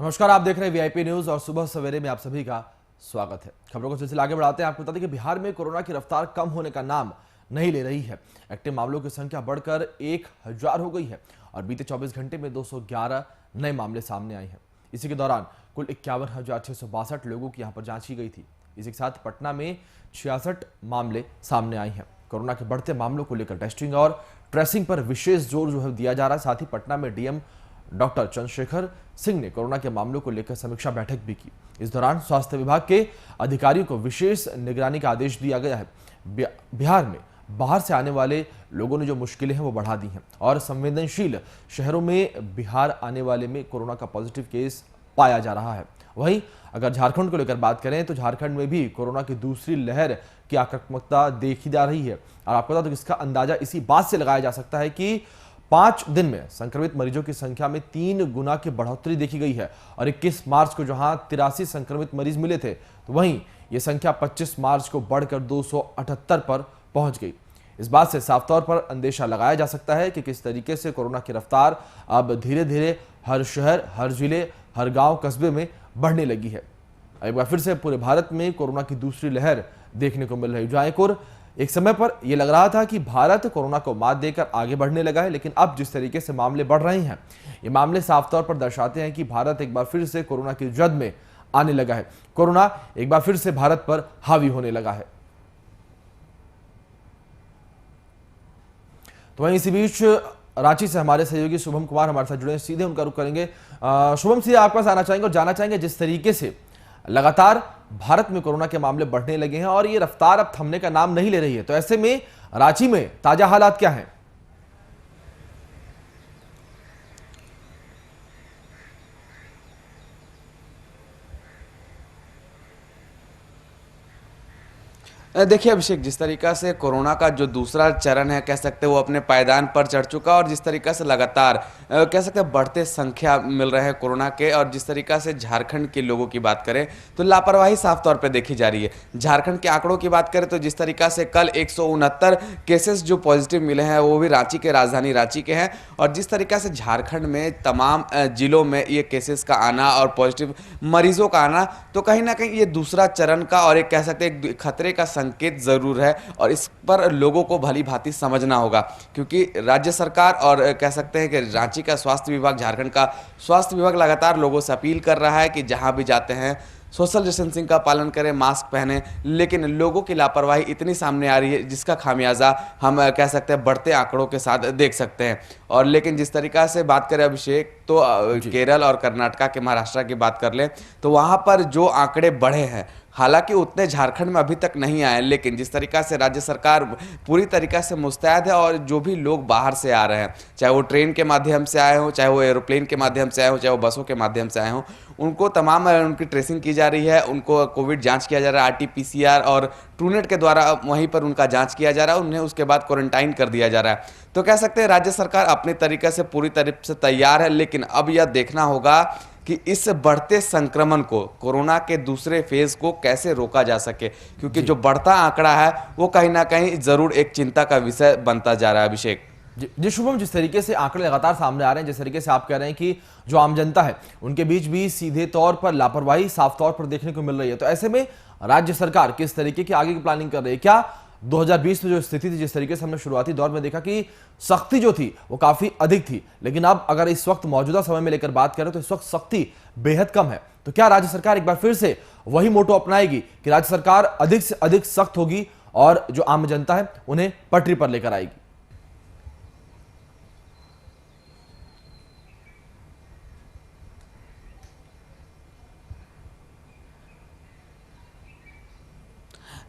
नमस्कार, आप देख रहे हैं वीआईपी न्यूज और सुबह सवेरे में आप सभी का स्वागत है। खबरों को सिलसिला आगे बढ़ाते हैं। आपको बता दें कि बिहार में कोरोना की रफ्तार कम होने का नाम नहीं ले रही है। एक्टिव मामलों की संख्या बढ़कर 1000 हो गई है और बीते 24 घंटे में 211 नए मामले सामने आए हैं। इसी के दौरान कुल 51,662 लोगों की यहाँ पर जांच की गई थी। इसी के साथ पटना में 66 मामले सामने आए हैं। कोरोना के बढ़ते मामलों को लेकर टेस्टिंग और ट्रेसिंग पर विशेष जोर दिया जा रहा है। साथ ही पटना में डीएम डॉक्टर चंद्रशेखर सिंह ने कोरोना के मामलों को लेकर समीक्षा बैठक भी की। इस दौरान स्वास्थ्य विभाग के अधिकारियों को विशेष निगरानी का आदेश दिया गया है। बिहार में बाहर से आने वाले लोगों ने जो मुश्किलें हैं वो बढ़ा दी हैं और संवेदनशील शहरों में बिहार आने वाले में कोरोना का पॉजिटिव केस पाया जा रहा है। वहीं अगर झारखंड को लेकर बात करें तो झारखंड में भी कोरोना की दूसरी लहर की आक्रामकता देखी जा रही है और आपको बता दें इसका अंदाजा इसी बात से लगाया जा सकता है कि 5 दिन में संक्रमित मरीजों की संख्या में 3 गुना की बढ़ोतरी देखी गई है और 21 मार्च को जहां 83 संक्रमित मरीज मिले थे तो वहीं यह संख्या 25 मार्च को बढ़कर 278 पर पहुंच गई। इस बात से साफ तौर पर अंदेशा लगाया जा सकता है कि किस तरीके से कोरोना की रफ्तार अब धीरे धीरे हर शहर, हर जिले, हर गांव, कस्बे में बढ़ने लगी है। एक बार फिर से पूरे भारत में कोरोना की दूसरी लहर देखने को मिल रही है। एक समय पर यह लग रहा था कि भारत कोरोना को मात देकर आगे बढ़ने लगा है, लेकिन अब जिस तरीके से मामले बढ़ रहे हैं ये मामले साफ तौर पर दर्शाते हैं कि भारत एक बार फिर से कोरोना की जद में आने लगा है। कोरोना एक बार फिर से भारत पर हावी होने लगा है। तो वहीं इसी बीच रांची से हमारे सहयोगी शुभम कुमार हमारे साथ जुड़े हैं, सीधे उनका रुख करेंगे। शुभम, सीधे आपके पास आना चाहेंगे और जानना चाहेंगे जिस तरीके से लगातार भारत में कोरोना के मामले बढ़ने लगे हैं और ये रफ्तार अब थमने का नाम नहीं ले रही है, तो ऐसे में रांची में ताजा हालात क्या हैं? देखिए अभिषेक, जिस तरीका से कोरोना का जो दूसरा चरण है कह सकते हैं वो अपने पायदान पर चढ़ चुका और जिस तरीका से लगातार कह सकते हैं बढ़ते संख्या मिल रहे हैं कोरोना के, और जिस तरीका से झारखंड के लोगों की बात करें तो लापरवाही साफ तौर पे देखी जा रही है। झारखंड के आंकड़ों की बात करें तो जिस तरीका से कल 169 केसेस जो पॉजिटिव मिले हैं वो भी रांची के, राजधानी रांची के हैं, और जिस तरीका से झारखंड में तमाम जिलों में ये केसेस का आना और पॉजिटिव मरीजों का आना, तो कहीं ना कहीं ये दूसरा चरण का और एक कह सकते हैं खतरे का संकेत जरूर है और इस पर लोगों को भली भांति समझना होगा, क्योंकि राज्य सरकार और कह सकते हैं कि रांची का स्वास्थ्य विभाग, झारखंड का स्वास्थ्य विभाग लगातार लोगों से अपील कर रहा है कि जहां भी जाते हैं सोशल डिस्टेंसिंग का पालन करें, मास्क पहने, लेकिन लोगों की लापरवाही इतनी सामने आ रही है जिसका खामियाजा हम कह सकते हैं बढ़ते आंकड़ों के साथ देख सकते हैं। और लेकिन जिस तरीका से बात करें अभिषेक, तो केरल और कर्नाटका के, महाराष्ट्र की बात कर लें तो वहां पर जो आंकड़े बढ़े हैं, हालांकि उतने झारखंड में अभी तक नहीं आए, लेकिन जिस तरीका से राज्य सरकार पूरी तरीका से मुस्तैद है और जो भी लोग बाहर से आ रहे हैं, चाहे वो ट्रेन के माध्यम से आए हों, चाहे वो एरोप्लेन के माध्यम से आए हों, चाहे वो बसों के माध्यम से आए हों, उनको तमाम उनकी ट्रेसिंग की जा रही है, उनको कोविड जांच किया जा रहा है RT-PCR और ट्रूनेट के द्वारा वहीं पर उनका जांच किया जा रहा है, उन्हें उसके बाद क्वारंटाइन कर दिया जा रहा है। तो कह सकते हैं राज्य सरकार अपने तरीके से पूरी तरह से तैयार है, लेकिन अब यह देखना होगा कि इस बढ़ते संक्रमण को, कोरोना के दूसरे फेज को कैसे रोका जा सके, क्योंकि जो बढ़ता आंकड़ा है वो कहीं ना कहीं जरूर एक चिंता का विषय बनता जा रहा है। अभिषेक जी शुभम, जिस तरीके से आंकड़े लगातार सामने आ रहे हैं, जिस तरीके से आप कह रहे हैं कि जो आम जनता है उनके बीच भी सीधे तौर पर लापरवाही साफ तौर पर देखने को मिल रही है, तो ऐसे में राज्य सरकार किस तरीके की आगे की प्लानिंग कर रही है? क्या 2020 में जो स्थिति थी, जिस तरीके से हमने शुरुआती दौर में देखा कि सख्ती जो थी वो काफी अधिक थी, लेकिन अब अगर इस वक्त मौजूदा समय में लेकर बात करें तो इस वक्त सख्ती बेहद कम है, तो क्या राज्य सरकार एक बार फिर से वही मोटो अपनाएगी कि राज्य सरकार अधिक से अधिक सख्त होगी और जो आम जनता है उन्हें पटरी पर लेकर आएगी?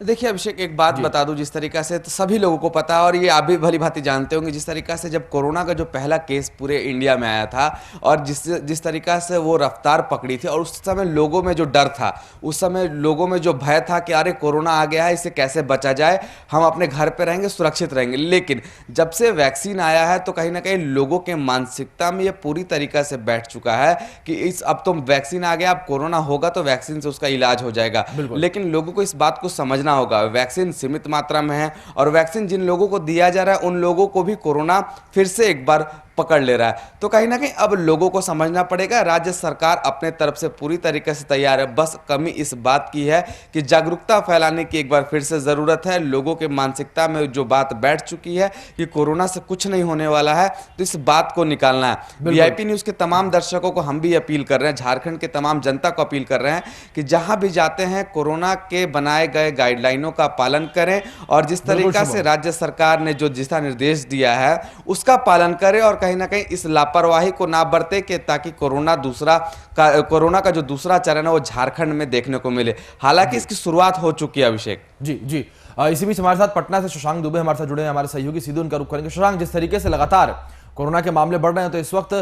देखिए अभिषेक, एक बात बता दूं, जिस तरीका से तो सभी लोगों को पता है और ये आप भी भली भांति जानते होंगे, जिस तरीका से जब कोरोना का जो पहला केस पूरे इंडिया में आया था और जिस तरीका से वो रफ्तार पकड़ी थी और उस समय लोगों में जो डर था, उस समय लोगों में जो भय था कि अरे कोरोना आ गया है, इससे कैसे बचा जाए, हम अपने घर पर रहेंगे, सुरक्षित रहेंगे। लेकिन जब से वैक्सीन आया है तो कहीं ना कहीं लोगों के मानसिकता में ये पूरी तरीका से बैठ चुका है कि अब तो वैक्सीन आ गया, अब कोरोना होगा तो वैक्सीन से उसका इलाज हो जाएगा। लेकिन लोगों को इस बात को समझना होगा, वैक्सीन सीमित मात्रा में है और वैक्सीन जिन लोगों को दिया जा रहा है उन लोगों को भी कोरोना फिर से एक बार पकड़ ले रहा है। तो कहीं ना कहीं अब लोगों को समझना पड़ेगा, राज्य सरकार अपने तरफ से पूरी तरीके से तैयार है, बस कमी इस बात की है कि जागरूकता फैलाने की एक बार फिर से ज़रूरत है। लोगों के मानसिकता में जो बात बैठ चुकी है कि कोरोना से कुछ नहीं होने वाला है, तो इस बात को निकालना है। वीआईपी न्यूज़ के तमाम दर्शकों को हम भी अपील कर रहे हैं, झारखंड के तमाम जनता को अपील कर रहे हैं कि जहां भी जाते हैं कोरोना के बनाए गए गाइडलाइनों का पालन करें और जिस तरीका से राज्य सरकार ने जो दिशा निर्देश दिया है उसका पालन करें और कहीं ना कहीं इस लापरवाही को ना बरते कि ताकि कोरोना का जो दूसरा चरण है वो झारखंड में देखने को मिले। हालांकि इसकी शुरुआत हो चुकी है। अभिषेक जी जी, इसी बीच हमारे साथ पटना से शशांक दुबे हमारे साथ जुड़े हैं, हमारे सहयोगी, सीधे उनका रुख करेंगे। शशांक, जिस तरीके से लगातार कोरोना के मामले बढ़ रहे हैं, तो इस वक्त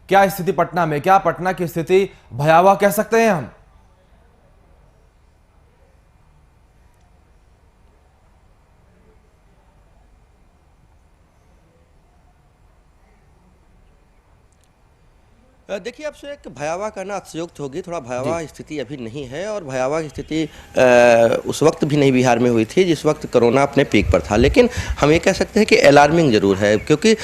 क्या स्थिति पटना में, क्या पटना की स्थिति भयावह कह सकते हैं हम? देखिए, आपसे एक भयावह कहना अतिशयोक्ति होगी। थोड़ा भयावह स्थिति अभी नहीं है और भयावह स्थिति उस वक्त भी नहीं बिहार में हुई थी जिस वक्त कोरोना अपने पीक पर था। लेकिन हम ये कह सकते हैं कि अलार्मिंग ज़रूर है, क्योंकि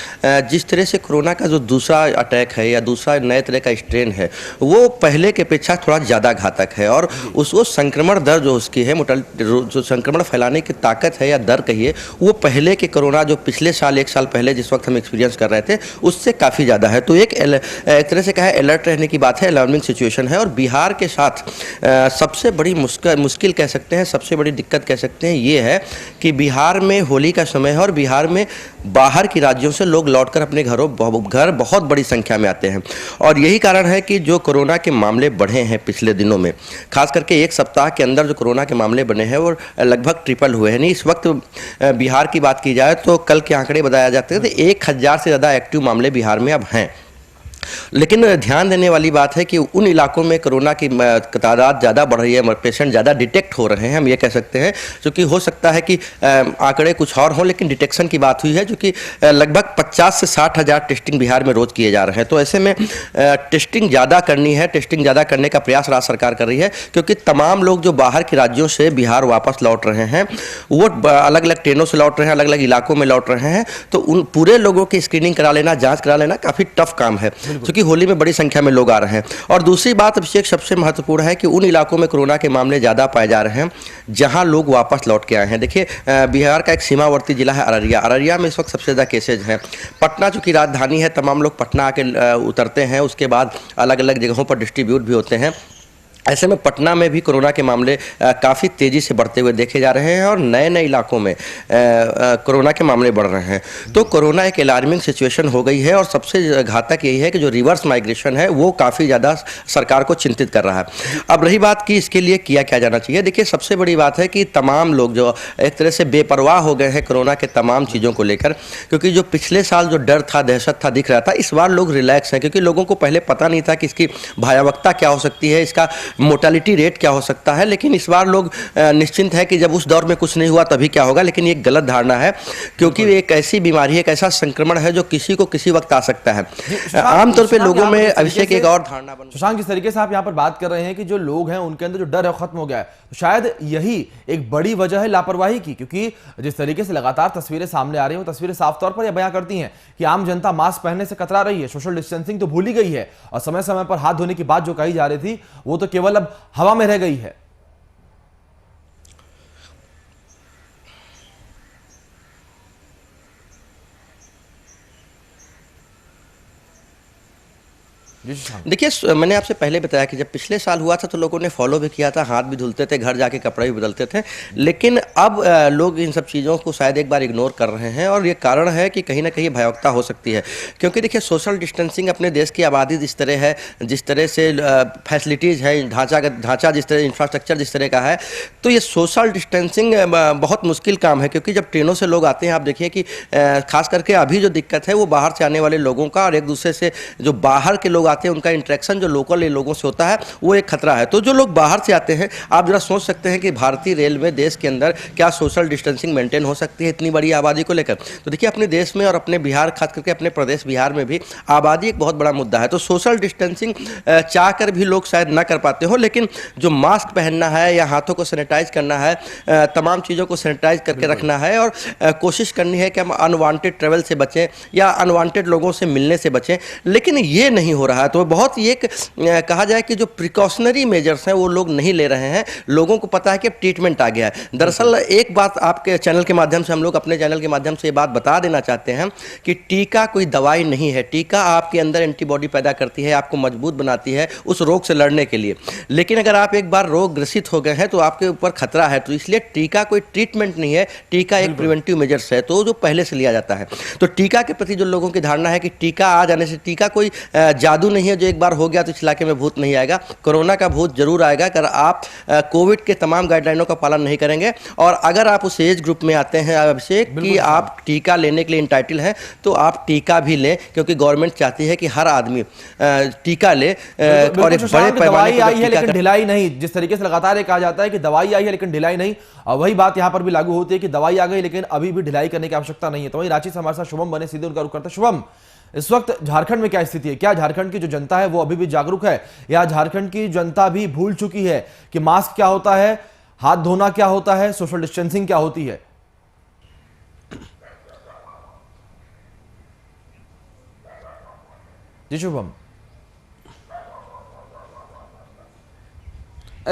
जिस तरह से कोरोना का जो दूसरा अटैक है या दूसरा नए तरह का स्ट्रेन है वो पहले के अपेक्षा थोड़ा ज़्यादा घातक है और उसको संक्रमण दर जो उसकी है, जो संक्रमण फैलाने की ताकत है या दर कहिए, वो पहले के कोरोना जो पिछले साल, एक साल पहले जिस वक्त हम एक्सपीरियंस कर रहे थे उससे काफ़ी ज़्यादा है। तो एक तरह से कहा अलर्ट रहने की बात है, अलार्मिंग सिचुएशन है। और बिहार के साथ सबसे बड़ी मुश्किल कह सकते हैं, सबसे बड़ी दिक्कत कह सकते हैं ये है कि बिहार में होली का समय है और बिहार में बाहर की राज्यों से लोग लौटकर अपने घर बहुत बड़ी संख्या में आते हैं और यही कारण है कि जो कोरोना के मामले बढ़े हैं पिछले दिनों में, खास करके एक सप्ताह के अंदर जो कोरोना के मामले बने हैं वो लगभग ट्रिपल हुए हैं। नहीं, इस वक्त बिहार की बात की जाए तो कल के आंकड़े बताया जाते हैं तो 1000 से ज़्यादा एक्टिव मामले बिहार में अब हैं। लेकिन ध्यान देने वाली बात है कि उन इलाकों में कोरोना की तादाद ज़्यादा बढ़ रही है, पेशेंट ज़्यादा डिटेक्ट हो रहे हैं, हम ये कह सकते हैं। क्योंकि हो सकता है कि आंकड़े कुछ और हों, लेकिन डिटेक्शन की बात हुई है जो कि लगभग 50 से 60 हज़ार टेस्टिंग बिहार में रोज़ किए जा रहे हैं। तो ऐसे में टेस्टिंग ज़्यादा करनी है, टेस्टिंग ज़्यादा करने का प्रयास राज्य सरकार कर रही है, क्योंकि तमाम लोग जो बाहर के राज्यों से बिहार वापस लौट रहे हैं वो अलग अलग ट्रेनों से लौट रहे हैं, अलग अलग इलाकों में लौट रहे हैं। तो उन पूरे लोगों की स्क्रीनिंग करा लेना, जाँच करा लेना काफ़ी टफ काम है, क्योंकि होली में बड़ी संख्या में लोग आ रहे हैं। और दूसरी बात अभिषेक सबसे महत्वपूर्ण है कि उन इलाकों में कोरोना के मामले ज़्यादा पाए जा रहे हैं जहां लोग वापस लौट के आए हैं। देखिए, बिहार का एक सीमावर्ती जिला है अररिया, अररिया में इस वक्त सबसे ज़्यादा केसेज हैं। पटना चूँकि राजधानी है, तमाम लोग पटना आके उतरते हैं, उसके बाद अलग अलग जगहों पर डिस्ट्रीब्यूट भी होते हैं। ऐसे में पटना में भी कोरोना के मामले काफ़ी तेज़ी से बढ़ते हुए देखे जा रहे हैं और नए नए इलाकों में कोरोना के मामले बढ़ रहे हैं। तो कोरोना एक अलार्मिंग सिचुएशन हो गई है और सबसे घातक यही है कि जो रिवर्स माइग्रेशन है वो काफ़ी ज़्यादा सरकार को चिंतित कर रहा है। अब रही बात कि इसके लिए किया क्या जाना चाहिए, देखिए सबसे बड़ी बात है कि तमाम लोग जो एक तरह से बेपरवाह हो गए हैं कोरोना के तमाम चीज़ों को लेकर, क्योंकि जो पिछले साल जो डर था, दहशत था, दिख रहा था, इस बार लोग रिलैक्स हैं, क्योंकि लोगों को पहले पता नहीं था कि इसकी भयावहता क्या हो सकती है, इसका मोर्टेलिटी रेट क्या हो सकता है। लेकिन इस बार लोग निश्चिंत है कि जब उस दौर में कुछ नहीं हुआ तभी क्या होगा। लेकिन ये गलत धारणा है, क्योंकि एक ऐसी बीमारी है, एक ऐसा संक्रमण है जो किसी को किसी वक्त आ सकता है। आमतौर पे लोगों में अभिषेक एक और धारणा बन, शशांक, जिस तरीके से आप यहाँ पर बात कर रहे हैं कि जो लोग हैं उनके अंदर जो डर है खत्म हो गया है, तो शायद यही एक बड़ी वजह है लापरवाही की। क्योंकि जिस तरीके से लगातार तस्वीरें सामने आ रही हैं वो तस्वीरें साफ तौर पर यह बयां करती हैं कि आम जनता मास्क पहनने से कतरा रही है, सोशल डिस्टेंसिंग तो भूल ही गई है और समय समय पर हाथ धोने की बात जो कही जा रही थी वो तो केवल अब हवा में रह गई है। देखिए, मैंने आपसे पहले बताया कि जब पिछले साल हुआ था तो लोगों ने फॉलो भी किया था, हाथ भी धुलते थे, घर जाके कपड़े भी बदलते थे। लेकिन अब लोग इन सब चीज़ों को शायद एक बार इग्नोर कर रहे हैं और ये कारण है कि कहीं ना कहीं भयावहता हो सकती है। क्योंकि देखिए, सोशल डिस्टेंसिंग अपने देश की आबादी जिस तरह है, जिस तरह से फैसिलिटीज़ है, ढांचा जिस तरह, इंफ्रास्ट्रक्चर जिस तरह का है, तो ये सोशल डिस्टेंसिंग बहुत मुश्किल काम है। क्योंकि जब ट्रेनों से लोग आते हैं, आप देखिए कि खास करके अभी जो दिक्कत है वो बाहर से आने वाले लोगों का और एक दूसरे से जो बाहर के लोग बातें, उनका इंटरेक्शन जो लोकल लोगों से होता है वो एक खतरा है। तो जो लोग बाहर से आते हैं, आप जरा सोच सकते हैं कि भारतीय रेल में देश के अंदर क्या सोशल डिस्टेंसिंग मेंटेन हो सकती है इतनी बड़ी आबादी को लेकर। तो देखिए अपने देश में और अपने बिहार, खास करके अपने प्रदेश बिहार में भी आबादी एक बहुत बड़ा मुद्दा है। तो सोशल डिस्टेंसिंग चाह कर भी लोग शायद ना कर पाते हो, लेकिन जो मास्क पहनना है या हाथों को सैनिटाइज करना है, तमाम चीज़ों को सैनिटाइज करके रखना है और कोशिश करनी है कि हम अनवांटेड ट्रैवल से बचें या अनवांटेड लोगों से मिलने से बचें, लेकिन ये नहीं हो रहा है। तो बहुत ही एक कहा जाए कि जो प्रिकॉशनरी मेजर्स हैं वो लोग नहीं ले रहे हैं। लोगों को पता है कि अब ट्रीटमेंट आ गया है। दरअसल एक बात आपके चैनल के माध्यम से, हम लोग अपने चैनल के माध्यम से ये बात बता देना चाहते हैं कि टीका कोई दवाई नहीं है। टीका आपके अंदर एंटीबॉडी पैदा करती है, आपको मजबूत बनाती है उस रोग से लड़ने के लिए। लेकिन अगर आप एक बार रोग ग्रसित हो गए हैं तो आपके ऊपर खतरा है। तो इसलिए टीका कोई ट्रीटमेंट नहीं है, टीका एक प्रिवेंटिव मेजर्स है, तो जो पहले से लिया जाता है। तो टीका के प्रति जो लोगों की धारणा है कि टीका आ जाने से, टीका कोई जादू नहीं है जो एक बार हो गया तो इस इलाके में भूत नहीं आएगा। कोरोना का भूत जरूर आएगा अगर आप कोविड के तमाम गाइडलाइनों का पालन नहीं करेंगे। और अगर आप उस एज ग्रुप में आते हैं अभिषेक कि आप टीका लेने के लिए इंटाइटल हैं, तो आप टीका भी लें, क्योंकि गवर्नमेंट चाहती है कि हर आदमी टीका ले। और एक बड़े पैमाने आई है लेकिन ढिलाई नहीं। जिस तरीके से लगातार ये कहा जाता है कि दवाई आई है लेकिन ढिलाई नहीं, और वही बात यहां पर भी लागू होती है कि दवाई आ गई लेकिन अभी भी ढिलाई करने की आवश्यकता नहीं है। तो वही रांची से हमारे साथ शुभम बने, सीधे उनका रुख करते हैं। शुभम, इस वक्त झारखंड में क्या स्थिति है? क्या झारखंड की जो जनता है वो अभी भी जागरूक है, या झारखंड की जनता भी भूल चुकी है कि मास्क क्या होता है, हाथ धोना क्या होता है, सोशल डिस्टेंसिंग क्या होती है? जी शुभम।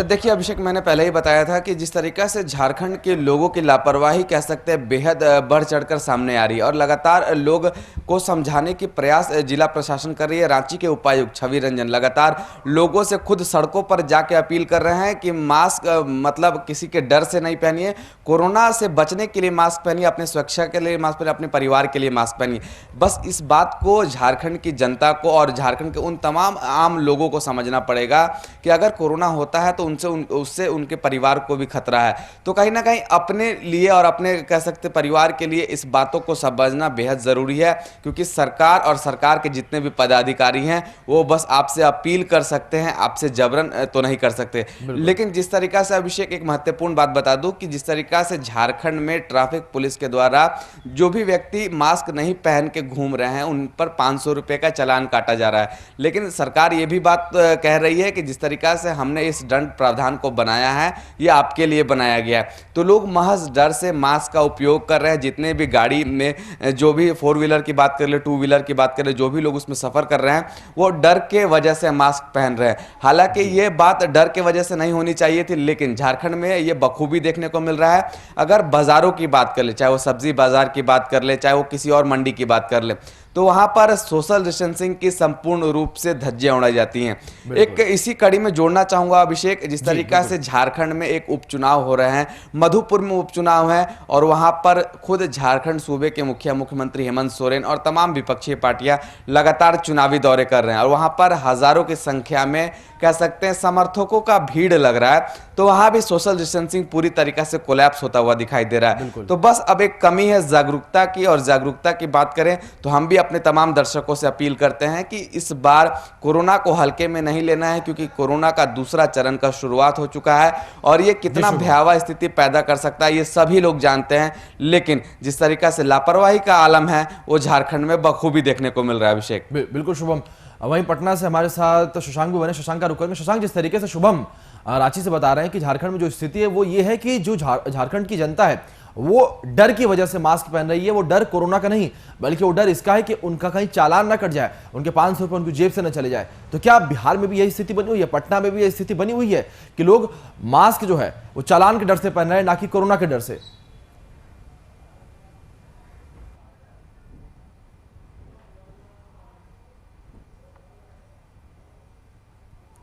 देखिए अभिषेक, मैंने पहले ही बताया था कि जिस तरीका से झारखंड के लोगों की लापरवाही कह सकते हैं बेहद बढ़ चढ़कर सामने आ रही है, और लगातार लोग को समझाने की प्रयास जिला प्रशासन कर रही है। रांची के उपायुक्त छवि रंजन लगातार लोगों से खुद सड़कों पर जाके अपील कर रहे हैं कि मास्क मतलब किसी के डर से नहीं पहनिए, कोरोना से बचने के लिए मास्क पहनिए, अपने सुरक्षा के लिए मास्क पहनिए, अपने परिवार के लिए मास्क पहनिए। बस इस बात को झारखंड की जनता को और झारखंड के उन तमाम आम लोगों को समझना पड़ेगा कि अगर कोरोना होता है तो उससे उनके परिवार को भी खतरा है। तो कहीं ना कहीं अपने लिए और अपने कह सकते परिवार के लिए इस बातों को समझना बेहद ज़रूरी है, क्योंकि सरकार और सरकार के जितने भी पदाधिकारी हैं वो बस आपसे अपील कर सकते हैं, आपसे जबरन तो नहीं कर सकते। लेकिन जिस तरीका से अभिषेक एक महत्वपूर्ण बात बता दूं कि जिस तरीका से झारखंड में ट्रैफिक पुलिस के द्वारा जो भी व्यक्ति मास्क नहीं पहन के घूम रहे हैं उन पर 500 रुपये का चालान काटा जा रहा है। लेकिन सरकार ये भी बात कह रही है कि जिस तरीका से हमने इस दंड प्रावधान को बनाया है ये आपके लिए बनाया गया है। तो लोग महज डर से मास्क का उपयोग कर रहे हैं। जितने भी गाड़ी में जो भी 4 व्हीलर की बात कर ले, 2 व्हीलर की बात कर ले, जो भी लोग उसमें सफर कर रहे हैं वो डर के वजह से मास्क पहन रहे हैं। हालांकि ये बात डर के वजह से नहीं होनी चाहिए थी, लेकिन झारखंड में ये बखूबी देखने को मिल रहा है। अगर बाजारों की बात कर ले, चाहे वो सब्जी बाजार की बात कर ले, चाहे वो किसी और मंडी की बात कर ले, तो वहां पर सोशल डिस्टेंसिंग की संपूर्ण रूप से धज्जियां उड़ाई जाती हैं। एक इसी कड़ी में जोड़ना चाहूंगा अभिषेक, जिस तरीका से झारखंड में एक उपचुनाव हो रहे हैं, मधुपुर में उपचुनाव है, और वहां पर खुद झारखंड सूबे के मुख्यमंत्री हेमंत सोरेन और तमाम विपक्षी पार्टियां लगातार चुनावी दौरे कर रहे हैं, और वहां पर हजारों की संख्या में कह सकते हैं समर्थकों का भीड़ लग रहा है। तो वहां भी सोशल डिस्टेंसिंग पूरी तरीका से कोलैप्स होता हुआ दिखाई दे रहा है। तो बस अब एक कमी है जागरूकता की, और जागरूकता की बात करें तो हम भी अपने तमाम दर्शकों से अपील करते हैं कि इस बार कोरोना को हल्के में नहीं लेना है, क्योंकि कोरोना का दूसरा चरण का शुरुआत हो चुका है, और ये कितना भयावह स्थिति पैदा कर सकता है ये सभी लोग जानते हैं। लेकिन जिस तरीका से लापरवाही का आलम है वो झारखंड में बखूबी देखने को मिल रहा है अभिषेक। बिल्कुल शुभम। वहीं पटना से हमारे साथ शशांक भी बने, शशांक का रुक करेंगे। शशांक, जिस तरीके से शुभम रांची से बता रहे हैं कि झारखंड में जो स्थिति है वो ये है कि जो झारखंड की जनता है वो डर की वजह से मास्क पहन रही है। वो डर कोरोना का नहीं, बल्कि वो डर इसका है कि उनका कहीं चालान ना कट जाए, उनके 500 रुपये उनकी जेब से न चले जाए। तो क्या बिहार में भी यही स्थिति बनी हुई है, पटना में भी यही स्थिति बनी हुई है कि लोग मास्क जो है वो चालान के डर से पहन रहे हैं, ना कि कोरोना के डर से?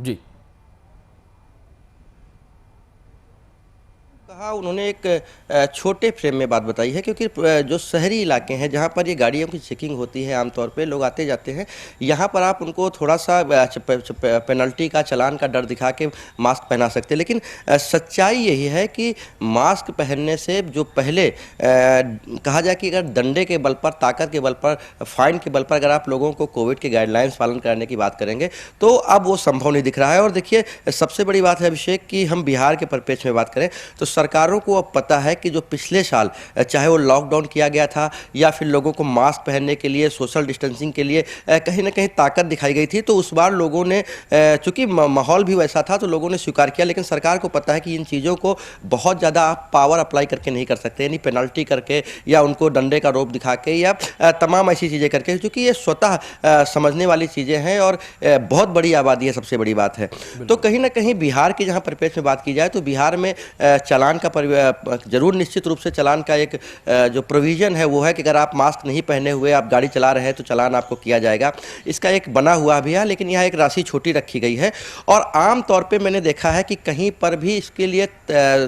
जी कहा उन्होंने एक छोटे फ्रेम में बात बताई है, क्योंकि जो शहरी इलाके हैं जहाँ पर ये गाड़ियों की चेकिंग होती है, आमतौर पे लोग आते जाते हैं, यहाँ पर आप उनको थोड़ा सा पेनल्टी का, चालान का डर दिखा के मास्क पहना सकते हैं। लेकिन सच्चाई यही है कि मास्क पहनने से जो पहले कहा जाए कि अगर डंडे के बल पर, ताकत के बल पर, फाइन के बल पर अगर आप लोगों को कोविड के गाइडलाइंस पालन करने की बात करेंगे तो अब वो संभव नहीं दिख रहा है। और देखिए, सबसे बड़ी बात है अभिषेक कि हम बिहार के परिप्रेक्ष्य में बात करें तो सरकारों को अब पता है कि जो पिछले साल चाहे वो लॉकडाउन किया गया था या फिर लोगों को मास्क पहनने के लिए, सोशल डिस्टेंसिंग के लिए कहीं ना कहीं ताकत दिखाई गई थी, तो उस बार लोगों ने, चूंकि माहौल भी वैसा था, तो लोगों ने स्वीकार किया। लेकिन सरकार को पता है कि इन चीज़ों को बहुत ज़्यादा आप पावर अप्लाई करके नहीं कर सकते, यानी पेनल्टी करके या उनको डंडे का रोप दिखा के या तमाम ऐसी चीज़ें करके, क्योंकि ये स्वतः समझने वाली चीज़ें हैं और बहुत बड़ी आबादी है, सबसे बड़ी बात है। तो कहीं ना कहीं बिहार की जहाँ परिप्रेक्ष्य में बात की जाए तो बिहार में चालान का जरूर निश्चित रूप से चालान का एक जो प्रोविज़न है वो है कि अगर आप मास्क नहीं पहने हुए आप गाड़ी चला रहे हैं तो चालान आपको किया जाएगा। इसका एक बना हुआ भी है, लेकिन यहाँ एक राशि छोटी रखी गई है। और आम तौर पे मैंने देखा है कि कहीं पर भी इसके लिए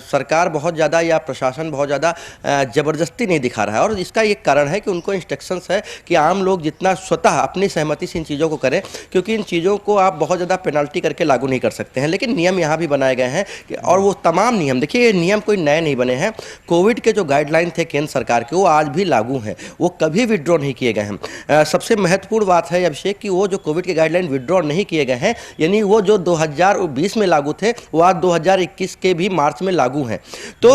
सरकार बहुत ज़्यादा या प्रशासन बहुत ज़्यादा ज़बरदस्ती नहीं दिखा रहा है। और इसका एक कारण है कि उनको इंस्ट्रक्शंस है कि आम लोग जितना स्वतः अपनी सहमति से इन चीज़ों को करें, क्योंकि इन चीज़ों को आप बहुत ज़्यादा पेनल्टी करके लागू नहीं कर सकते हैं। लेकिन नियम यहाँ भी बनाए गए हैं कि, और वो तमाम नियम, देखिए ये नियम कोई नए नहीं बने हैं। कोविड के जो गाइडलाइन थे केंद्र सरकार के, वो आज भी लागू हैं, वो कभी विड्रॉ नहीं किए गए हैं। सबसे महत्वपूर्ण बात है अभिषेक कि वो जो कोविड के गाइडलाइन विड्रॉ नहीं किए गए हैं, यानी वो जो 2020 में लागू थे वो आज 2021 के भी मार्च में लागू हैं। तो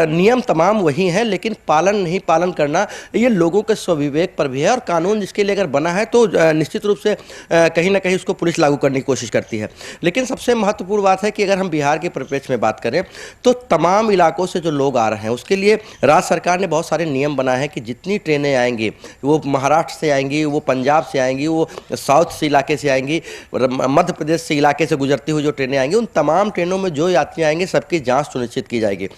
नियम तमाम वही हैं, लेकिन पालन नहीं पालन करना ये लोगों के स्वविवेक पर भी है। और कानून जिसके लिए अगर बना है तो निश्चित रूप से कहीं ना कहीं उसको पुलिस लागू करने की कोशिश करती है। लेकिन सबसे महत्वपूर्ण बात है कि अगर हम बिहार के परिप्रेक्ष्य में बात करें तो तमाम इलाकों से जो लोग आ रहे हैं उसके लिए राज्य सरकार ने बहुत सारे नियम बनाए हैं कि जितनी ट्रेनें आएंगी, वो महाराष्ट्र से आएंगी, वो पंजाब से आएंगी, वो साउथ से इलाके से आएंगी, मध्य प्रदेश से इलाके से गुजरती हुई जो ट्रेनें आएंगी, उन तमाम ट्रेनों में जो यात्री आएंगे सबकी जाँच सुनिश्चित की जाएगी।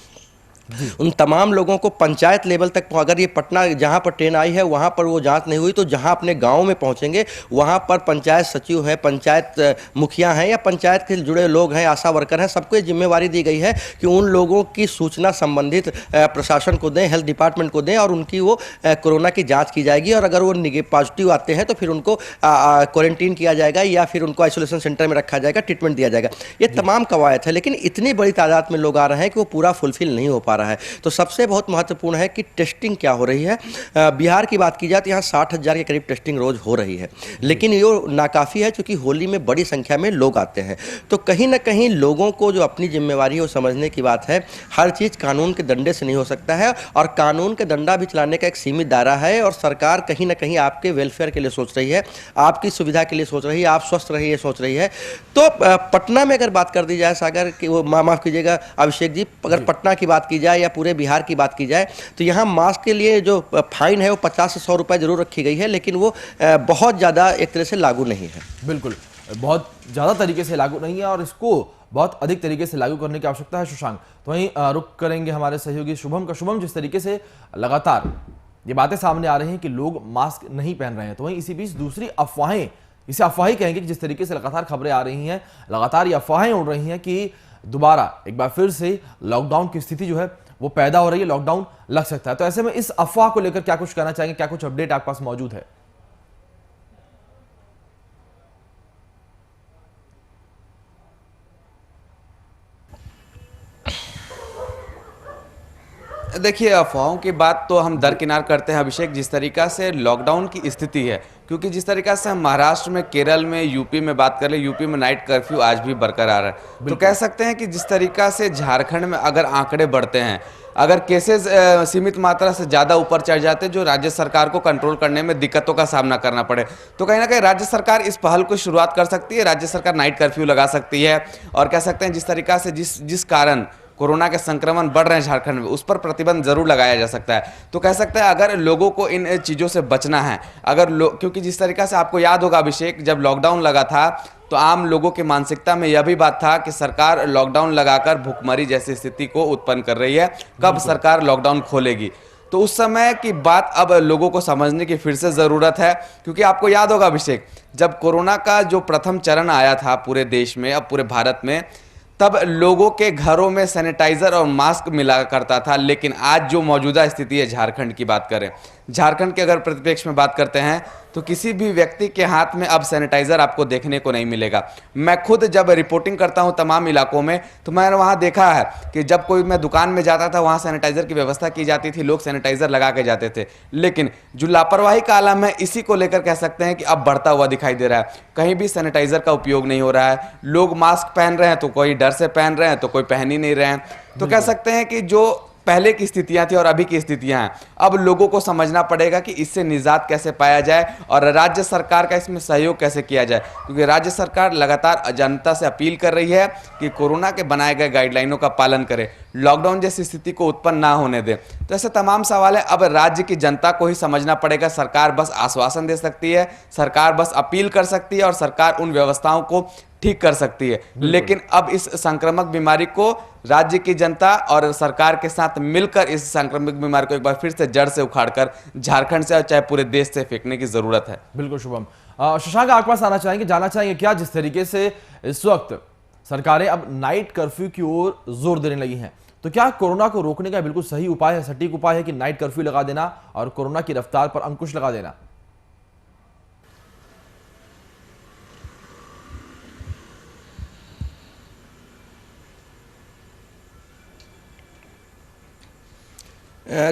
उन तमाम लोगों को पंचायत लेवल तक, अगर ये पटना जहाँ पर ट्रेन आई है वहाँ पर वो जांच नहीं हुई तो जहाँ अपने गांव में पहुँचेंगे वहाँ पर पंचायत सचिव हैं, पंचायत मुखिया हैं या पंचायत के जुड़े लोग हैं, आशा वर्कर हैं, सबको ये जिम्मेवारी दी गई है कि उन लोगों की सूचना संबंधित प्रशासन को दें, हेल्थ डिपार्टमेंट को दें और उनकी वो कोरोना की जाँच की जाएगी। और अगर वो पॉजिटिव आते हैं तो फिर उनको क्वारंटीन किया जाएगा या फिर उनको आइसोलेशन सेंटर में रखा जाएगा, ट्रीटमेंट दिया जाएगा। ये तमाम कवायद है, लेकिन इतनी बड़ी तादाद में लोग आ रहे हैं कि वो पूरा फुलफिल नहीं हो पा रहा है। तो सबसे बहुत महत्वपूर्ण है कि टेस्टिंग क्या हो रही है। बिहार की बात की जाए तो यहाँ 60,000 के करीब टेस्टिंग रोज हो रही है, लेकिन ये नाकाफ़ी है क्योंकि होली में बड़ी संख्या में लोग आते हैं। तो कहीं ना कहीं लोगों को जो अपनी जिम्मेवारी है वो समझने की बात है। हर चीज़ कानून के डंडे से नहीं हो सकता है और कानून के डंडा भी चलाने का एक सीमित दायरा है। और सरकार कहीं ना कहीं आपके वेलफेयर के लिए सोच रही है, आपकी सुविधा के लिए सोच रही है, आप स्वस्थ रहिए सोच रही है। तो पटना में अगर बात कर दी जाए सागर की, वो माफ़ कीजिएगा अभिषेक जी, अगर पटना की बात की जाए या पूरे बिहार की बात की जाए तो यहाँ मास्क के लिए जो फाइन है वो 50 से 100 रुपए जरूर रखी गई है, लेकिन वो बहुत ज़्यादा एक तरह से लागू नहीं है। बिल्कुल, बहुत ज़्यादा तरीके से लागू नहीं है और इसको बहुत अधिक तरीके से लागू करने की आवश्यकता है। शशांक, तो वहीं रुक करेंगे हमारे सहयोगी शुभम का। शुभम, जिस तरीके से लगातार ये बातें सामने आ रही हैं कि लोग मास्क नहीं पहन रहे हैं, तो वहीं इसी बीच दूसरी अफवाहें, इसे अफवाह ही कहेंगे कि जिस तरीके से लगातार खबरें आ रही हैं, लगातार ये अफवाहें उड़ रही हैं कि दोबारा एक बार फिर से लॉकडाउन की स्थिति जो है वो पैदा हो रही है, लॉकडाउन लग सकता है। तो ऐसे में इस अफवाह को लेकर क्या कुछ कहना चाहेंगे, क्या कुछ अपडेट आपके पास मौजूद है? देखिए, अफवाहों की बात तो हम दरकिनार करते हैं अभिषेक। जिस तरीका से लॉकडाउन की स्थिति है, क्योंकि जिस तरीका से हम महाराष्ट्र में, केरल में, यूपी में बात कर ले, यूपी में नाइट कर्फ्यू आज भी बरकरार है। तो कह सकते हैं कि जिस तरीका से झारखंड में अगर आंकड़े बढ़ते हैं, अगर केसेस सीमित मात्रा से ज़्यादा ऊपर चढ़ जाते हैं जो राज्य सरकार को कंट्रोल करने में दिक्कतों का सामना करना पड़े, तो कहीं ना कहीं राज्य सरकार इस पहल को शुरुआत कर सकती है। राज्य सरकार नाइट कर्फ्यू लगा सकती है और कह सकते हैं जिस तरीका से जिस कारण कोरोना के संक्रमण बढ़ रहे हैं झारखंड में, उस पर प्रतिबंध जरूर लगाया जा सकता है। तो कह सकते हैं अगर लोगों को इन चीज़ों से बचना है, क्योंकि जिस तरीका से आपको याद होगा अभिषेक, जब लॉकडाउन लगा था तो आम लोगों की मानसिकता में यह भी बात था कि सरकार लॉकडाउन लगाकर भुखमरी जैसी स्थिति को उत्पन्न कर रही है, कब सरकार लॉकडाउन खोलेगी। तो उस समय की बात अब लोगों को समझने की फिर से ज़रूरत है, क्योंकि आपको याद होगा अभिषेक, जब कोरोना का जो प्रथम चरण आया था पूरे देश में, अब पूरे भारत में, तब लोगों के घरों में सैनिटाइजर और मास्क मिला करता था। लेकिन आज जो मौजूदा स्थिति है, झारखंड की बात करें, झारखंड के अगर परिप्रेक्ष्य में बात करते हैं तो किसी भी व्यक्ति के हाथ में अब सैनिटाइजर आपको देखने को नहीं मिलेगा। मैं खुद जब रिपोर्टिंग करता हूं तमाम इलाकों में, तो मैंने वहां देखा है कि जब कोई मैं दुकान में जाता था वहां सैनिटाइजर की व्यवस्था की जाती थी, लोग सैनिटाइजर लगा के जाते थे। लेकिन जो लापरवाही का आलम है, इसी को लेकर कह सकते हैं कि अब बढ़ता हुआ दिखाई दे रहा है। कहीं भी सैनिटाइजर का उपयोग नहीं हो रहा है। लोग मास्क पहन रहे हैं तो कोई डर से पहन रहे हैं, तो कोई पहन ही नहीं रहे हैं। तो कह सकते हैं कि जो पहले की स्थितियां थी और अभी की स्थितियां हैं, अब लोगों को समझना पड़ेगा कि इससे निजात कैसे पाया जाए और राज्य सरकार का इसमें सहयोग कैसे किया जाए। क्योंकि राज्य सरकार लगातार जनता से अपील कर रही है कि कोरोना के बनाए गए गाइडलाइनों का पालन करे, लॉकडाउन जैसी स्थिति को उत्पन्न ना होने दे। तो ऐसे तमाम सवाल है, अब राज्य की जनता को ही समझना पड़ेगा। सरकार बस आश्वासन दे सकती है, सरकार बस अपील कर सकती है और सरकार उन व्यवस्थाओं को ठीक कर सकती है। लेकिन अब इस संक्रामक बीमारी को राज्य की जनता और सरकार के साथ मिलकर इस संक्रामक बीमारी को एक बार फिर से जड़ से उखाड़कर झारखंड से और चाहे पूरे देश से फेंकने की जरूरत है। बिल्कुल शुभम। शशांक, आपके पास आना चाहेंगे, जानना चाहेंगे क्या जिस तरीके से इस वक्त सरकारें अब नाइट कर्फ्यू की ओर जोर देने लगी हैं, तो क्या कोरोना को रोकने का बिल्कुल सही उपाय है, सटीक उपाय है कि नाइट कर्फ्यू लगा देना और कोरोना की रफ्तार पर अंकुश लगा देना?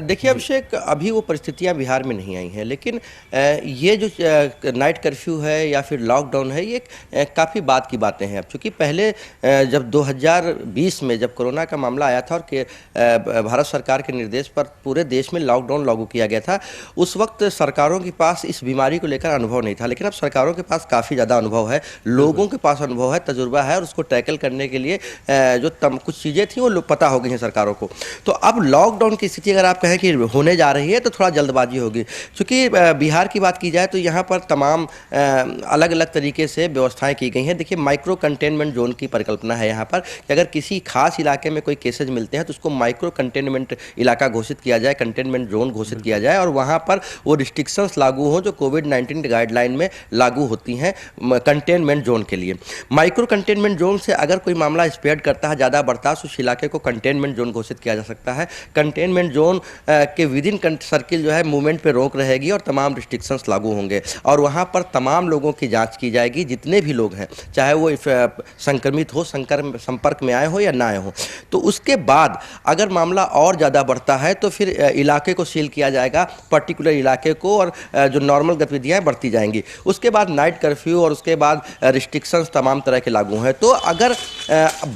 देखिए अभिषेक, अभी वो परिस्थितियां बिहार में नहीं आई हैं, लेकिन ये जो नाइट कर्फ्यू है या फिर लॉकडाउन है, ये काफ़ी बात की बातें हैं। अब चूँकि पहले जब 2020 में जब कोरोना का मामला आया था और भारत सरकार के निर्देश पर पूरे देश में लॉकडाउन लागू किया गया था, उस वक्त सरकारों के पास इस बीमारी को लेकर अनुभव नहीं था। लेकिन अब सरकारों के पास काफ़ी ज़्यादा अनुभव है, लोगों के पास अनुभव है, तजुर्बा है, और उसको टैकल करने के लिए जो कुछ चीज़ें थी वो पता हो गई हैं सरकारों को। तो अब लॉकडाउन की स्थिति आप कहें कि होने जा रही है तो थोड़ा जल्दबाजी होगी। क्योंकि बिहार की बात की जाए तो यहाँ पर तमाम अलग अलग तरीके से व्यवस्थाएं की गई हैं। देखिए, माइक्रो कंटेनमेंट जोन की परिकल्पना है यहाँ पर कि अगर किसी खास इलाके में कोई केसेज मिलते हैं तो उसको माइक्रो कंटेनमेंट इलाका घोषित किया जाए, कंटेनमेंट जोन घोषित किया जाए, और वहाँ पर वो रिस्ट्रिक्शंस लागू हों जो कोविड-19 गाइडलाइन में लागू होती हैं कंटेनमेंट जोन के लिए। माइक्रो कंटेनमेंट जोन से अगर कोई मामला स्प्रेड करता है, ज़्यादा बढ़ता है, उस इलाके को कंटेनमेंट जोन घोषित किया जा सकता है। कंटेनमेंट जोन के विद इन सर्किल जो है मूवमेंट पे रोक रहेगी और तमाम रिस्ट्रिक्शंस लागू होंगे, और वहाँ पर तमाम लोगों की जांच की जाएगी, जितने भी लोग हैं, चाहे वो संक्रमित हो, संपर्क में आए हो या ना आए हो। तो उसके बाद अगर मामला और ज़्यादा बढ़ता है तो फिर इलाके को सील किया जाएगा, पर्टिकुलर इलाके को, और जो नॉर्मल गतिविधियाँ बढ़ती जाएंगी। उसके बाद नाइट कर्फ्यू और उसके बाद रिस्ट्रिक्शंस तमाम तरह के लागू हैं। तो अगर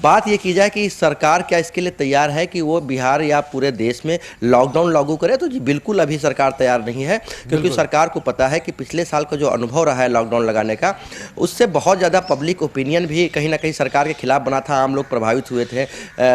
बात ये की जाए कि सरकार क्या इसके लिए तैयार है कि वो बिहार या पूरे देश में लॉकडाउन लागू करे, तो जी बिल्कुल अभी सरकार तैयार नहीं है। क्योंकि सरकार को पता है कि पिछले साल का जो अनुभव रहा है लॉकडाउन लगाने का, उससे बहुत ज़्यादा पब्लिक ओपिनियन भी कहीं ना कहीं सरकार के खिलाफ बना था। आम लोग प्रभावित हुए थे,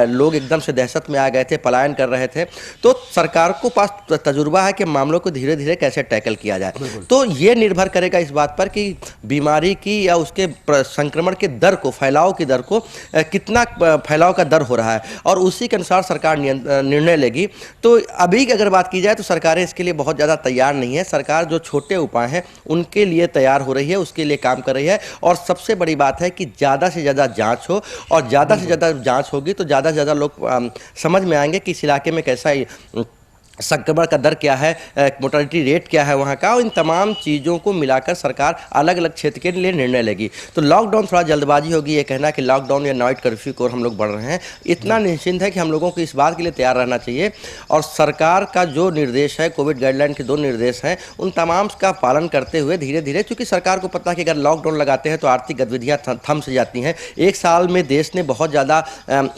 लोग एकदम से दहशत में आ गए थे, पलायन कर रहे थे। तो सरकार को पास तजुर्बा है कि मामलों को धीरे धीरे कैसे टैकल किया जाए। तो ये निर्भर करेगा इस बात पर कि बीमारी की या उसके संक्रमण के दर को, फैलाव की दर को, कितना फैलाव का दर हो रहा है, और उसी के अनुसार सरकार निर्णय लेगी। तो अभी की अगर बात की जाए तो सरकारें इसके लिए बहुत ज़्यादा तैयार नहीं है। सरकार जो छोटे उपाय हैं उनके लिए तैयार हो रही है, उसके लिए काम कर रही है। और सबसे बड़ी बात है कि ज़्यादा से ज़्यादा जांच हो, और ज़्यादा से ज़्यादा जांच होगी तो ज़्यादा से ज़्यादा लोग समझ में आएंगे कि इस इलाके में कैसा संक्रमण का दर क्या है, मोर्टेलिटी रेट क्या है वहाँ का, और इन तमाम चीज़ों को मिलाकर सरकार अलग अलग क्षेत्र के लिए निर्णय लेगी। तो लॉकडाउन थोड़ा जल्दबाजी होगी ये कहना कि लॉकडाउन या नाइट कर्फ्यू को हम लोग बढ़ रहे हैं, इतना निश्चिंत है कि हम लोगों को इस बात के लिए तैयार रहना चाहिए। और सरकार का जो निर्देश है, कोविड गाइडलाइन के 2 निर्देश हैं, उन तमाम का पालन करते हुए धीरे धीरे, चूँकि सरकार को पता है कि अगर लॉकडाउन लगाते हैं तो आर्थिक गतिविधियाँ थम से जाती हैं। एक साल में देश ने बहुत ज़्यादा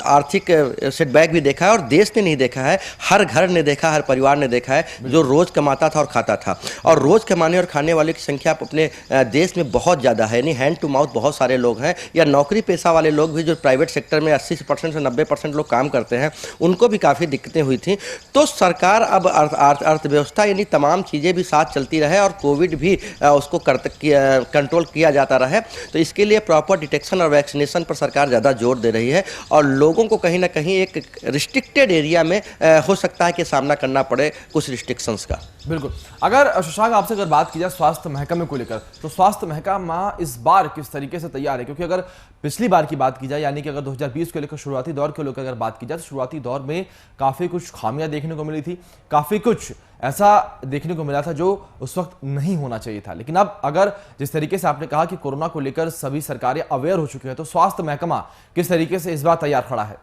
आर्थिक सेटबैक भी देखा है, और देश ने नहीं देखा है, हर घर ने देखा, हर परिवार ने देखा है जो रोज कमाता था और खाता था। और रोज कमाने और खाने वाले की संख्या अपने देश में बहुत ज़्यादा है, यानी हैंड टू माउथ बहुत सारे लोग हैं, या नौकरी पेशा वाले लोग भी जो प्राइवेट सेक्टर में 80% से 90% लोग काम करते हैं, उनको भी काफ़ी दिक्कतें हुई थी। तो सरकार अब अर्थव्यवस्था यानी तमाम चीज़ें भी साथ चलती रहे और कोविड भी उसको कंट्रोल किया जाता रहे, तो इसके लिए प्रॉपर डिटेक्शन और वैक्सीनेशन पर सरकार ज़्यादा जोर दे रही है। और लोगों को कहीं ना कहीं एक रिस्ट्रिक्टेड एरिया में हो सकता है कि सामना करना करना पड़े कुछ रिस्ट्रिक्शंस का। बिल्कुल। अगर शशांक आपसे अगर बात की जाए स्वास्थ्य महकमे को लेकर, तो स्वास्थ्य महकमा इस बार किस तरीके से तैयार है? क्योंकि अगर पिछली बार की बात की जाए, यानी कि अगर 2020 को लेकर शुरुआती दौर को लेकर अगर बात की जाए, तो शुरुआती दौर में काफ़ी कुछ खामियां देखने को मिली थी, काफ़ी कुछ ऐसा देखने को मिला था जो उस वक्त नहीं होना चाहिए था। लेकिन अब अगर जिस तरीके से आपने कहा कि कोरोना को लेकर सभी सरकारें अवेयर हो चुकी हैं, तो स्वास्थ्य महकमा किस तरीके से इस बार तैयार खड़ा है?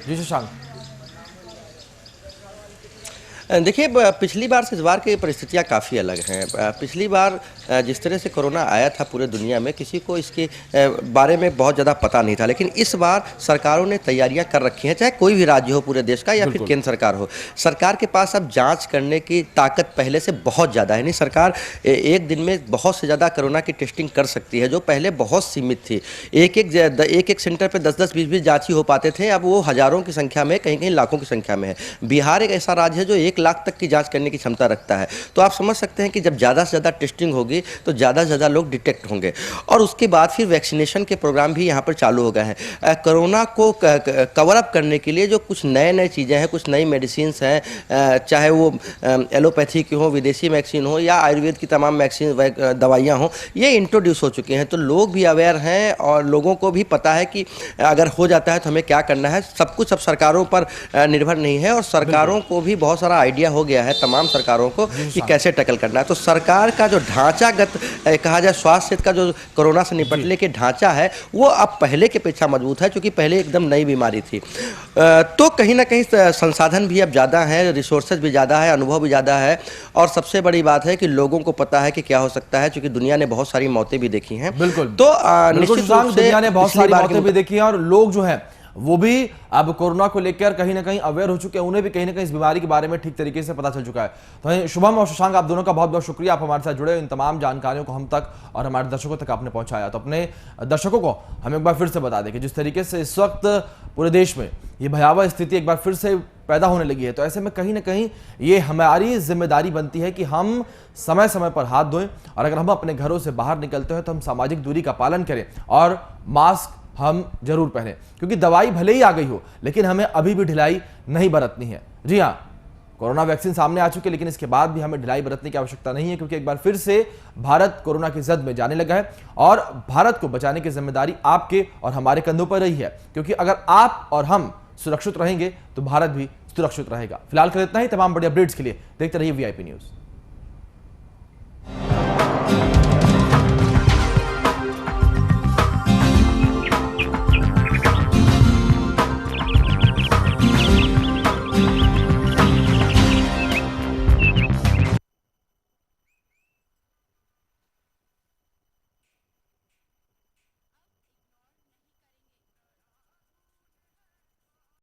जी शशांक। देखिए, पिछली बार से इस बार की परिस्थितियाँ काफ़ी अलग हैं। पिछली बार जिस तरह से कोरोना आया था पूरे दुनिया में, किसी को इसके बारे में बहुत ज़्यादा पता नहीं था, लेकिन इस बार सरकारों ने तैयारियां कर रखी हैं, चाहे कोई भी राज्य हो पूरे देश का या फिर केंद्र सरकार हो। सरकार के पास अब जांच करने की ताकत पहले से बहुत ज़्यादा है। नहीं, सरकार एक दिन में बहुत से ज़्यादा कोरोना की टेस्टिंग कर सकती है, जो पहले बहुत सीमित थी। एक एक सेंटर पर 10-10, 20-20 जाँच ही हो पाते थे, अब वो हज़ारों की संख्या में, कहीं कहीं लाखों की संख्या में है। बिहार एक ऐसा राज्य है जो 1 लाख तक की जांच करने की क्षमता रखता है। तो आप समझ सकते हैं कि जब ज़्यादा से ज़्यादा टेस्टिंग होगी तो ज़्यादा से ज़्यादा लोग डिटेक्ट होंगे, और उसके बाद फिर वैक्सीनेशन के प्रोग्राम भी यहाँ पर चालू हो गए हैं। कोरोना को कवर अप करने के लिए जो कुछ नए चीज़ें हैं, कुछ नई मेडिसिन्स हैं, चाहे वो एलोपैथी की हो, विदेशी वैक्सीन हो, या आयुर्वेद की तमाम वैक्सीन दवाइयाँ हों, ये इंट्रोड्यूस हो चुकी हैं। तो लोग भी अवेयर हैं और लोगों को भी पता है कि अगर हो जाता है तो हमें क्या करना है। सब कुछ अब सरकारों पर निर्भर नहीं है, और सरकारों को भी बहुत सारा आइडिया हो गया है, तमाम सरकारों को, कि कैसे टैकल करना है। तो सरकार का जो ढांचागत कहा जाए स्वास्थ्य क्षेत्र का जो कोरोना से निपटने के ढांचा है, वो अब पहले के अपेक्षा मजबूत है, क्योंकि पहले एकदम नई बीमारी थी। तो कहीं ना कहीं संसाधन भी अब ज़्यादा है, रिसोर्सेज भी ज़्यादा है, अनुभव भी ज़्यादा है, और सबसे बड़ी बात है कि लोगों को पता है कि क्या हो सकता है, क्योंकि दुनिया ने बहुत सारी मौतें भी देखी हैं। बिल्कुल। तो निश्चित रूप से दुनिया ने बहुत सारी मौतें भी देखी हैं, और लोग जो हैं वो भी अब कोरोना को लेकर कहीं ना कहीं अवेयर हो चुके हैं। उन्हें भी कहीं ना कहीं इस बीमारी के बारे में ठीक तरीके से पता चल चुका है। तो शुभम और शशांक, आप दोनों का बहुत बहुत शुक्रिया, आप हमारे साथ जुड़े, इन तमाम जानकारियों को हम तक और हमारे दर्शकों तक आपने पहुंचाया। तो अपने दर्शकों को हम एक बार फिर से बता दें कि जिस तरीके से इस वक्त पूरे देश में ये भयावह स्थिति एक बार फिर से पैदा होने लगी है, तो ऐसे में कहीं ना कहीं ये हमारी जिम्मेदारी बनती है कि हम समय समय पर हाथ धोएं, और अगर हम अपने घरों से बाहर निकलते हैं तो हम सामाजिक दूरी का पालन करें और मास्क हम जरूर पहने, क्योंकि दवाई भले ही आ गई हो, लेकिन हमें अभी भी ढिलाई नहीं बरतनी है। जी हाँ, कोरोना वैक्सीन सामने आ चुकी है, लेकिन इसके बाद भी हमें ढिलाई बरतने की आवश्यकता नहीं है, क्योंकि एक बार फिर से भारत कोरोना की जद में जाने लगा है, और भारत को बचाने की जिम्मेदारी आपके और हमारे कंधों पर रही है, क्योंकि अगर आप और हम सुरक्षित रहेंगे तो भारत भी सुरक्षित रहेगा। फिलहाल कर इतना ही। तमाम बड़ी अपडेट्स के लिए देखते रहिए VIP न्यूज़।